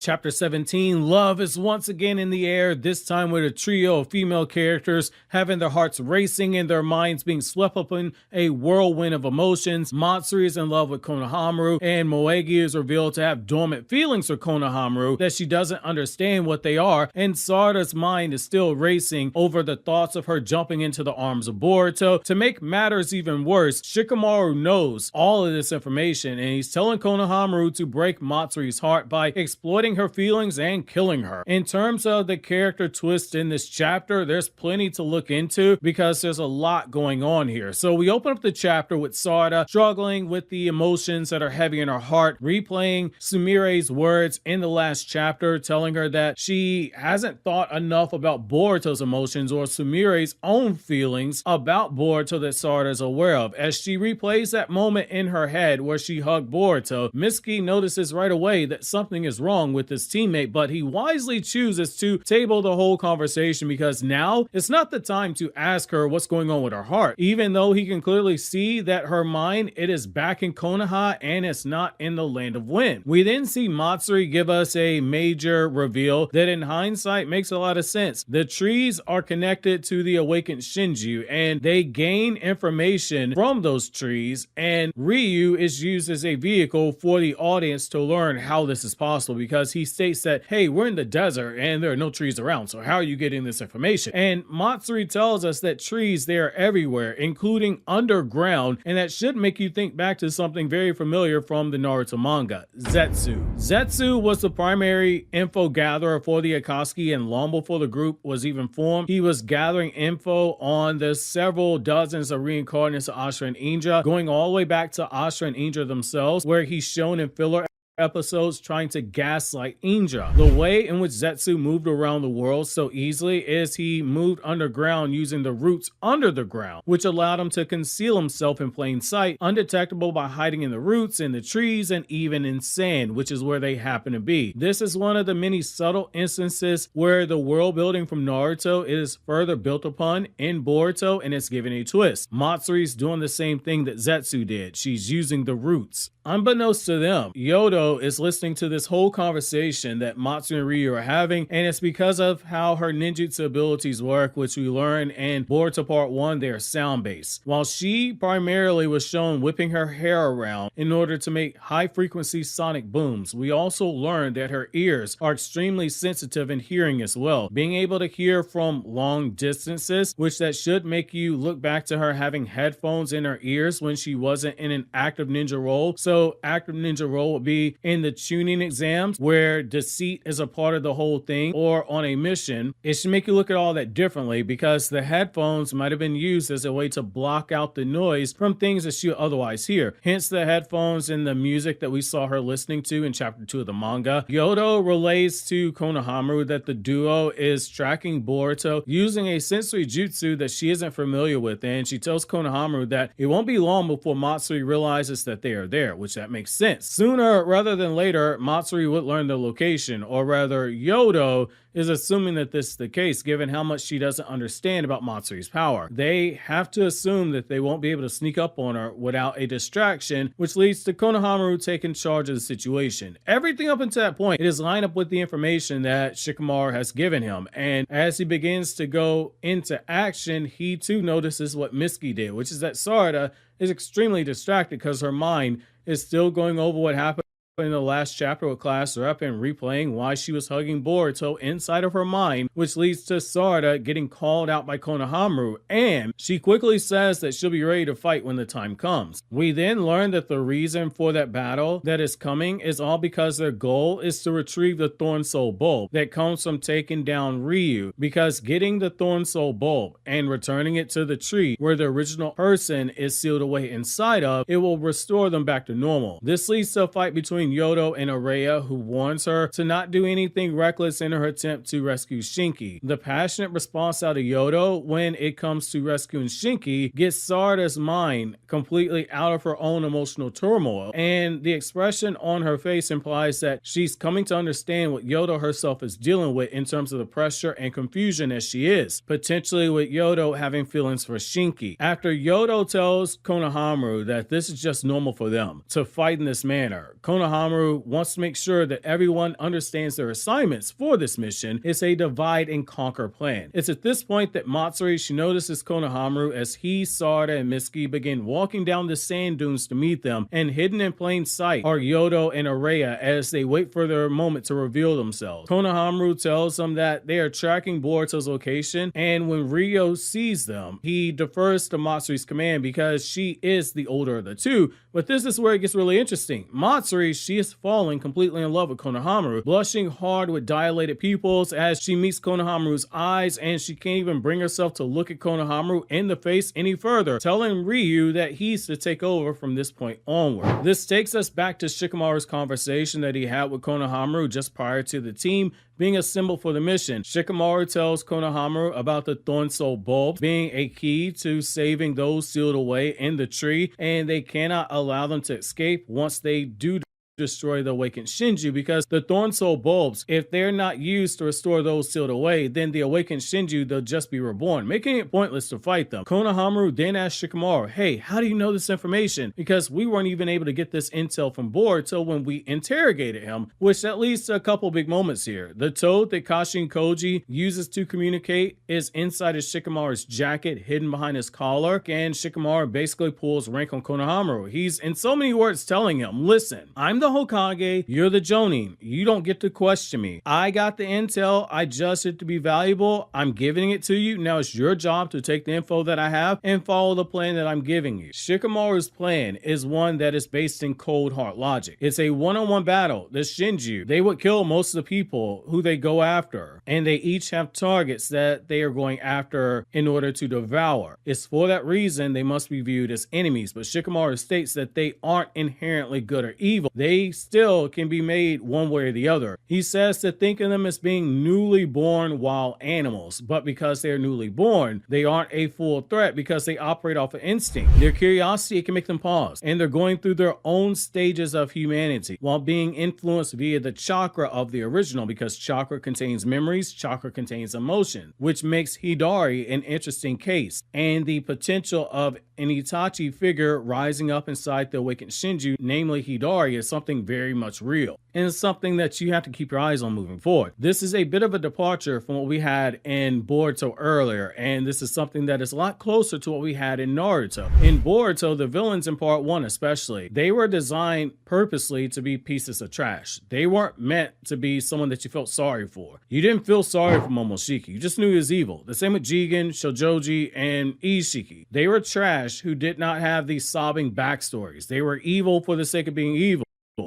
Chapter 17, love is once again in the air, this time with a trio of female characters having their hearts racing and their minds being swept up in a whirlwind of emotions. Matsuri is in love with Konohamaru, and Moegi is revealed to have dormant feelings for Konohamaru that she doesn't understand what they are, and Sarada's mind is still racing over the thoughts of her jumping into the arms of Boruto. To make matters even worse, Shikamaru knows all of this information, and he's telling Konohamaru to break Matsuri's heart by exploiting her feelings and killing her. In terms of the character twist in this chapter, there's plenty to look into because there's a lot going on here. So we open up the chapter with Sarada struggling with the emotions that are heavy in her heart, replaying Sumire's words in the last chapter, telling her that she hasn't thought enough about Boruto's emotions or Sumire's own feelings about Boruto that Sarada is aware of. As she replays that moment in her head where she hugged Boruto, Mitsuki notices right away that something is wrong with his teammate, but he wisely chooses to table the whole conversation because now it's not the time to ask her what's going on with her heart, even though he can clearly see that her mind, it is back in Konoha and it's not in the land of wind. We then see Matsuri give us a major reveal that in hindsight makes a lot of sense. The trees are connected to the awakened Shinju and they gain information from those trees, and Ryu is used as a vehicle for the audience to learn how this is possible because he states that, hey, we're in the desert and there are no trees around, so how are you getting this information? And Matsuri tells us that trees, they are everywhere, including underground, and that should make you think back to something very familiar from the Naruto manga, Zetsu. Zetsu was the primary info gatherer for the Akatsuki, and long before the group was even formed, he was gathering info on the several dozens of reincarnates of Ashura and Indra, going all the way back to Ashura and Indra themselves, where he's shown in filler episodes trying to gaslight Indra. The way in which Zetsu moved around the world so easily is he moved underground using the roots under the ground, which allowed him to conceal himself in plain sight, undetectable by hiding in the roots, in the trees, and even in sand, which is where they happen to be. This is one of the many subtle instances where the world building from Naruto is further built upon in Boruto, and it's given a twist. Matsuri's doing the same thing that Zetsu did. She's using the roots. Unbeknownst to them, Yodo is listening to this whole conversation that Matsuri and Ryu are having, and it's because of how her ninjutsu abilities work, which we learn in Boruto Part 1, they are sound-based. While she primarily was shown whipping her hair around in order to make high-frequency sonic booms, we also learned that her ears are extremely sensitive in hearing as well, being able to hear from long distances, which that should make you look back to her having headphones in her ears when she wasn't in an active ninja role. So active ninja role would be in the tuning exams where deceit is a part of the whole thing, or on a mission. It should make you look at all that differently because the headphones might have been used as a way to block out the noise from things that she would otherwise hear. Hence the headphones and the music that we saw her listening to in chapter 2 of the manga. Yodo relays to Konohamaru that the duo is tracking Boruto using a sensory jutsu that she isn't familiar with, and she tells Konohamaru that it won't be long before Matsuri realizes that they are there, which that makes sense. Sooner rather than later, Matsuri would learn the location, or rather Yodo is assuming that this is the case given how much she doesn't understand about Matsuri's power. They have to assume that they won't be able to sneak up on her without a distraction, which leads to Konohamaru taking charge of the situation. Everything up until that point, it is lined up with the information that Shikamaru has given him, and as he begins to go into action, he too notices what Mitsuki did, which is that Sarada is extremely distracted because her mind is still going over what happened in the last chapter with class rep and replaying why she was hugging Boruto inside of her mind, which leads to Sarada getting called out by Konohamaru, and she quickly says that she'll be ready to fight when the time comes. We then learn that the reason for that battle that is coming is all because their goal is to retrieve the Thorn Soul Bulb that comes from taking down Ryu, because getting the Thorn Soul Bulb and returning it to the tree where the original person is sealed away inside of, it will restore them back to normal. This leads to a fight between Yodo and Araya, who warns her to not do anything reckless in her attempt to rescue Shinki. The passionate response out of Yodo when it comes to rescuing Shinki gets Sarada's mind completely out of her own emotional turmoil, and the expression on her face implies that she's coming to understand what Yodo herself is dealing with in terms of the pressure and confusion as she is, potentially with Yodo having feelings for Shinki. After Yodo tells Konohamaru that this is just normal for them to fight in this manner, Konohamaru Konohamaru wants to make sure that everyone understands their assignments for this mission. It's a divide and conquer plan. It's at this point that Matsuri, she notices Konohamaru as he, Sarada, and Mitsuki begin walking down the sand dunes to meet them, and hidden in plain sight are Yodo and Areya as they wait for their moment to reveal themselves. Konohamaru tells them that they are tracking Boruto's location, and when Ryo sees them, he defers to Matsuri's command because she is the older of the two. But this is where it gets really interesting. Matsuri, she is falling completely in love with Konohamaru, blushing hard with dilated pupils as she meets Konohamaru's eyes, and she can't even bring herself to look at Konohamaru in the face any further, telling Ryu that he's to take over from this point onward. This takes us back to Shikamaru's conversation that he had with Konohamaru just prior to the team being assembled for the mission. Shikamaru tells Konohamaru about the Thorn Soul bulbs being a key to saving those sealed away in the tree, and they cannot allow them to escape once they do destroy the awakened Shinju, because the Thorn Soul bulbs, if they're not used to restore those sealed away, then the awakened Shinju, they'll just be reborn, making it pointless to fight them. Konohamaru then asks Shikamaru, hey, how do you know this information? Because we weren't even able to get this intel from Boruto when we interrogated him, which that leads to a couple big moments here. The toad that Kashin Koji uses to communicate is inside of Shikamaru's jacket, hidden behind his collar, and Shikamaru basically pulls rank on Konohamaru. He's in so many words telling him, listen, I'm the Hokage, you're the Jonin. You don't get to question me. I got the intel, I judged it to be valuable, I'm giving it to you. Now it's your job to take the info that I have and follow the plan that I'm giving you. Shikamaru's plan is one that is based in cold hard logic. It's a one-on-one battle. The Shinju, they would kill most of the people who they go after, and they each have targets that they are going after in order to devour. It's for that reason they must be viewed as enemies, but Shikamaru states that they aren't inherently good or evil. They still can be made one way or the other. He says to think of them as being newly born wild animals, but because they're newly born, they aren't a full threat because they operate off of instinct. Their curiosity can make them pause, and they're going through their own stages of humanity while being influenced via the chakra of the original, because chakra contains memories, chakra contains emotion, which makes Hidari an interesting case, and the potential of an Itachi figure rising up inside the awakened Shinju, namely Hidari, is something very much real, and something that you have to keep your eyes on moving forward. This is a bit of a departure from what we had in Boruto earlier, and this is something that is a lot closer to what we had in Naruto. In Boruto, the villains in part 1 especially, they were designed purposely to be pieces of trash. They weren't meant to be someone that you felt sorry for. You didn't feel sorry for Momoshiki, you just knew he was evil. The same with Jigen, Shojoji, and Ishiki. They were trash who did not have these sobbing backstories. They were evil for the sake of being evil,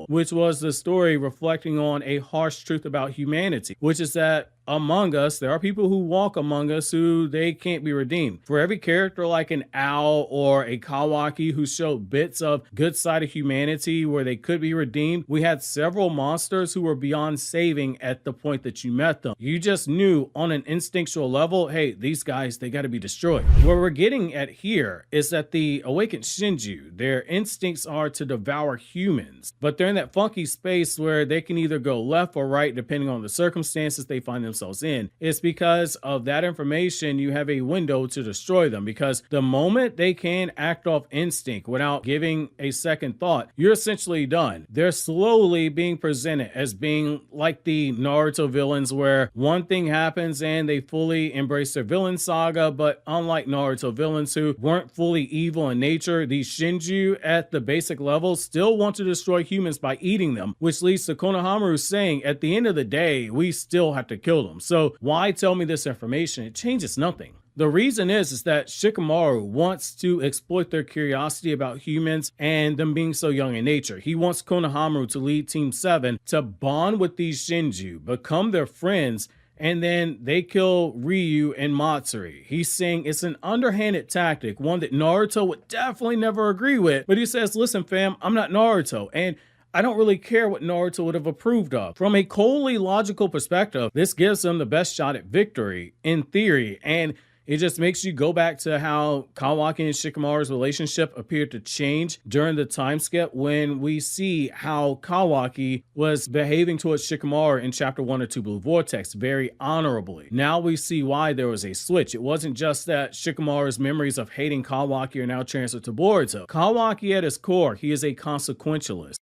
which was the story reflecting on a harsh truth about humanity, which is that among us, there are people who walk among us who they can't be redeemed. For every character like an Owl or a Kawaki who showed bits of good side of humanity where they could be redeemed, we had several monsters who were beyond saving at the point that you met them. You just knew on an instinctual level, hey, these guys, they got to be destroyed. What we're getting at here is that the awakened Shinju, their instincts are to devour humans, but they're in that funky space where they can either go left or right depending on the circumstances they find themselves in. It's because of that information you have a window to destroy them, because the moment they can act off instinct without giving a second thought, you're essentially done. They're slowly being presented as being like the Naruto villains, where one thing happens and they fully embrace their villain saga, but unlike Naruto villains who weren't fully evil in nature, these Shinju at the basic level still want to destroy humans by eating them, which leads to Konohamaru saying, at the end of the day, we still have to kill them. So why tell me this information? It changes nothing. The reason is that Shikamaru wants to exploit their curiosity about humans and them being so young in nature. He wants Konohamaru to lead Team 7 to bond with these Shinju, become their friends, and then they kill Ryu and Matsuri. He's saying it's an underhanded tactic, one that Naruto would definitely never agree with, but he says, listen fam, I'm not Naruto, and I don't really care what Naruto would have approved of. From a coldly logical perspective, this gives them the best shot at victory, in theory, and it just makes you go back to how Kawaki and Shikamaru's relationship appeared to change during the time skip when we see how Kawaki was behaving towards Shikamaru in chapter 1 or 2 Blue Vortex very honorably. Now we see why there was a switch. It wasn't just that Shikamaru's memories of hating Kawaki are now transferred to Boruto. Kawaki at his core, he is a consequentialist.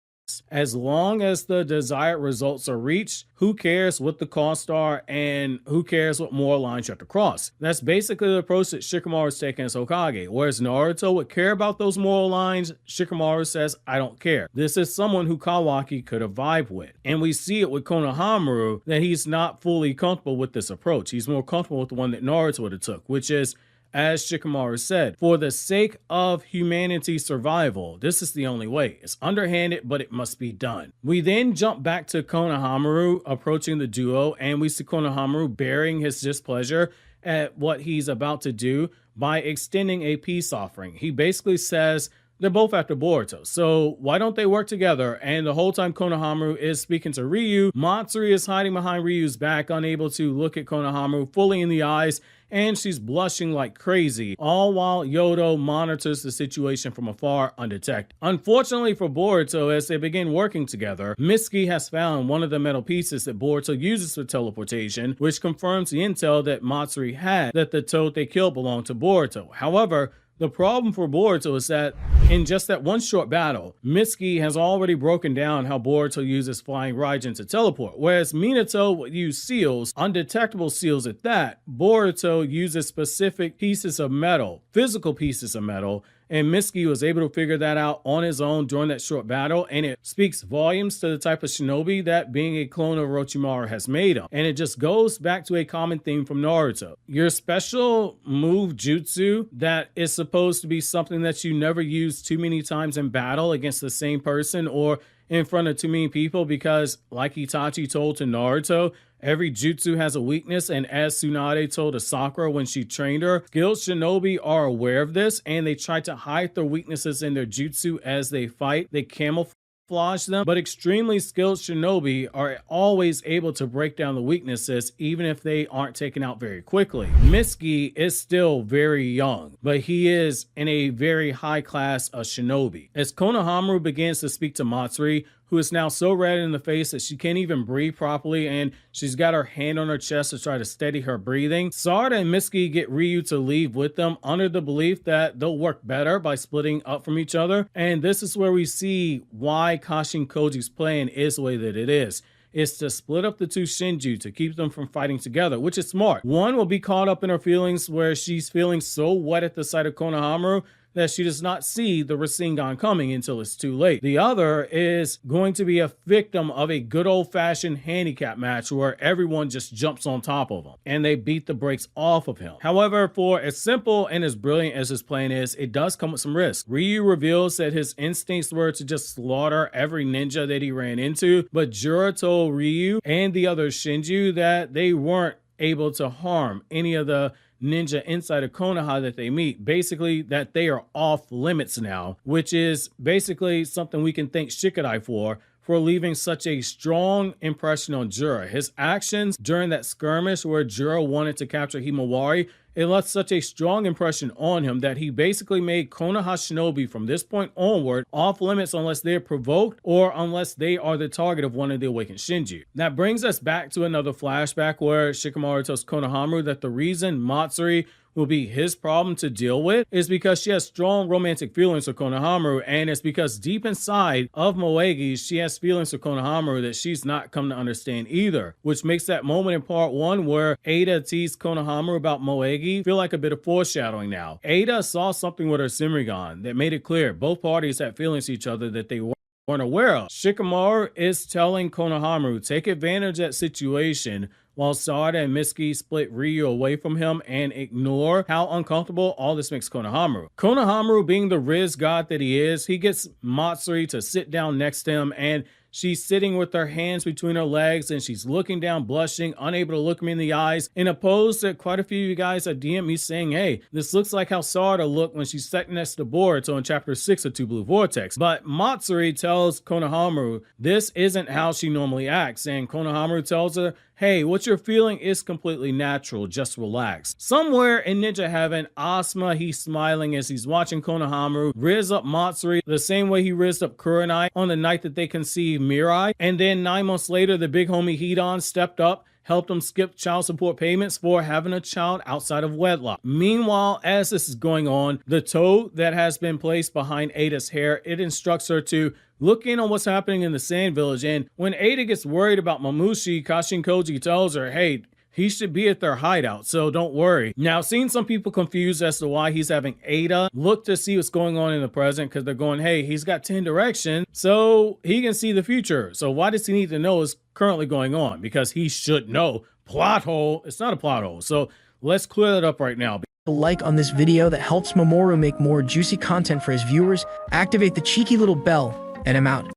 As long as the desired results are reached, who cares what the costs are and who cares what moral lines you have to cross? That's basically the approach that Shikamaru is taking as Hokage. Whereas Naruto would care about those moral lines, Shikamaru says, I don't care. This is someone who Kawaki could have vibed with. And we see it with Konohamaru that he's not fully comfortable with this approach. He's more comfortable with the one that Naruto would have took, which is, as Shikamaru said, for the sake of humanity's survival, this is the only way. It's underhanded, but it must be done. We then jump back to Konohamaru approaching the duo, and we see Konohamaru bearing his displeasure at what he's about to do by extending a peace offering. He basically says, they're both after Boruto, so why don't they work together? And the whole time Konohamaru is speaking to Ryu, Matsuri is hiding behind Ryu's back, unable to look at Konohamaru fully in the eyes, and she's blushing like crazy, all while Yodo monitors the situation from afar undetected. Unfortunately for Boruto, as they begin working together, Mitsuki has found one of the metal pieces that Boruto uses for teleportation, which confirms the intel that Matsuri had that the toad they killed belonged to Boruto. However, the problem for Boruto is that in just that one short battle, Mitsuki has already broken down how Boruto uses flying Raijin to teleport, whereas Minato would use seals, undetectable seals at that. Boruto uses specific pieces of metal, physical pieces of metal, and Mitsuki was able to figure that out on his own during that short battle, and it speaks volumes to the type of shinobi that being a clone of Orochimaru has made him. And it just goes back to a common theme from Naruto. Your special move jutsu that is supposed to be something that you never use too many times in battle against the same person or in front of too many people, because like Itachi told to Naruto, every jutsu has a weakness, and as Tsunade told to Sakura when she trained her, skilled shinobi are aware of this, and they try to hide their weaknesses in their jutsu as they fight. They camouflage them, but extremely skilled shinobi are always able to break down the weaknesses even if they aren't taken out very quickly. Mitsuki is still very young, but he is in a very high class of shinobi. As Konohamaru begins to speak to Matsuri, who is now so red in the face that she can't even breathe properly, and she's got her hand on her chest to try to steady her breathing, Sarada and Mitsuki get Ryu to leave with them under the belief that they'll work better by splitting up from each other. And this is where we see why Kashin Koji's plan is the way that it is. It's to split up the two Shinju to keep them from fighting together, which is smart. One will be caught up in her feelings where she's feeling so wet at the sight of Konohamaru that she does not see the Rasengan coming until it's too late. The other is going to be a victim of a good old-fashioned handicap match where everyone just jumps on top of him and they beat the brakes off of him. However, for as simple and as brilliant as his plan is, it does come with some risk. Ryu reveals that his instincts were to just slaughter every ninja that he ran into, but Jura told Ryu and the other Shinju that they weren't able to harm any of the ninja inside of Konoha that they meet. Basically, that they are off limits now, which is basically something we can thank Shikadai for leaving such a strong impression on Jura. His actions during that skirmish where Jura wanted to capture Himawari, it left such a strong impression on him that he basically made Konoha shinobi from this point onward off limits unless they're provoked or unless they are the target of one of the awakened Shinju. That brings us back to another flashback where Shikamaru tells Konohamaru that the reason Matsuri will be his problem to deal with is because she has strong romantic feelings for Konohamaru, and it's because deep inside of Moegi, she has feelings for Konohamaru that she's not come to understand either, which makes that moment in part 1 where Ada teased Konohamaru about Moegi feel like a bit of foreshadowing now. Ada saw something with her Simrigan that made it clear both parties had feelings to each other that they weren't aware of. Shikamaru is telling Konohamaru, take advantage of that situation, while Sarada and Mitsuki split Ryu away from him and ignore how uncomfortable all this makes Konohamaru. Konohamaru, being the Riz god that he is, he gets Matsuri to sit down next to him, and she's sitting with her hands between her legs and she's looking down, blushing, unable to look me in the eyes, in a pose that quite a few of you guys have DM'd me saying, hey, this looks like how Sarada looked when she sat next to Boruto in chapter 6 of 2 Blue Vortex. But Matsuri tells Konohamaru this isn't how she normally acts, and Konohamaru tells her, hey, what you're feeling is completely natural, just relax. Somewhere in Ninja Heaven, Asuma, he's smiling as he's watching Konohamaru riz up Matsuri the same way he rizzed up Kurenai on the night that they conceived Mirai. And then 9 months later, the big homie Hidan stepped up, helped him skip child support payments for having a child outside of wedlock. Meanwhile, as this is going on, the toad that has been placed behind Ada's hair, it instructs her to look in on what's happening in the Sand Village, and when Ada gets worried about Mamushi, Kashin Koji tells her, hey, he should be at their hideout, so don't worry. Now, seeing some people confused as to why he's having Ada look to see what's going on in the present, because they're going, hey, he's got 10 direction, so he can see the future. So why does he need to know what's currently going on? Because he should know. Plot hole. It's not a plot hole. So let's clear that up right now. Like on this video that helps Mamoru make more juicy content for his viewers. Activate the cheeky little bell, and I'm out.